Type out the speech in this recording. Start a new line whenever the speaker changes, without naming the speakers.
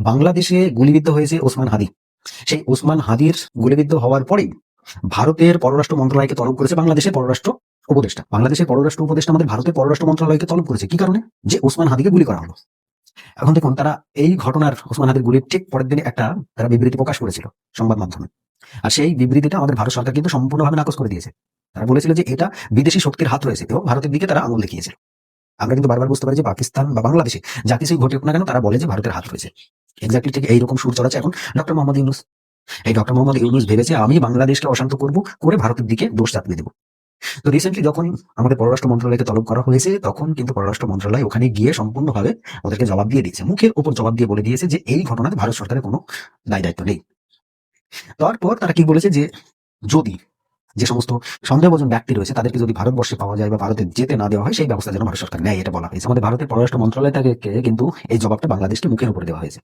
বাংলাদেশে গুলিবিদ্ধ হয়েছে ওসমান হাদি। সেই ওসমান হাদির গুলিবিদ্ধ হওয়ার পরেই ভারতের পররাষ্ট্র মন্ত্রণালয়কে তলব করেছে বাংলাদেশের পররাষ্ট্র উপদেষ্টা। বাংলাদেশের পররাষ্ট্র উপদেষ্টা আমাদের ভারতের পররাষ্ট্র মন্ত্রণালয়কে তলব করেছে কি কারণে? যে ওসমান হাদিকে গুলি করা হলো। এখন দেখুন, তারা এই ঘটনার ওসমান হাদির গুলির ঠিক পরের দিনে তারা বিবৃতি প্রকাশ করেছিল সংবাদ মাধ্যমে। আর সেই বিবৃতিটা আমাদের ভারত সরকার কিন্তু সম্পূর্ণভাবে নাকচ করে দিয়েছে। তারা বলেছিল যে এটা বিদেশি শক্তির হাত রয়েছে এবং ভারতের দিকে তারা আঙুল দেখিয়েছিল। আমরা কিন্তু বারবার বুঝতে পারি যে পাকিস্তান বা বাংলাদেশে যা কিছুই ঘটুক না কেন তারা বলে যে ভারতের হাত রয়েছে। এক্স্যাক্টলি ঠিক এইরকম সুর চড়াচ্ছে এখন ডক্টর মোহাম্মদ ইউনুস। এই ডক্টর মোহাম্মদ ইউনুস ভেবেছে আমি বাংলাদেশকে অশান্ত করব, করে ভারতের দিকে দোষ চাপিয়ে দেবো। তো রিসেন্টলি যখন আমাদের পররাষ্ট্র মন্ত্রণালয়কে তলব করা হয়েছে, তখন কিন্তু পররাষ্ট্র মন্ত্রণালয় ওখানে গিয়ে সম্পূর্ণভাবে ওদেরকে জবাব দিয়ে দিয়েছে, মুখের উপর জবাব দিয়ে বলে দিয়েছে যে এই ঘটনাতে ভারত সরকারের কোনো দায় দায়িত্ব নেই। তারপর তারা কি বলেছে যে যদি যে সমস্ত সন্দেহভাজন ব্যক্তি রয়েছে তাদেরকে যদি ভারতবর্ষে পাওয়া যায় বা ভারতে যেতে না দেওয়া হয় সেই ব্যবস্থা যেন ভারত সরকার নেয়, এটা বলা হয়েছে। আমাদের ভারতের পররাষ্ট্র মন্ত্রণালয় থেকে কিন্তু এই জবাবটা বাংলাদেশকে মুখের উপরে দেওয়া হয়েছে।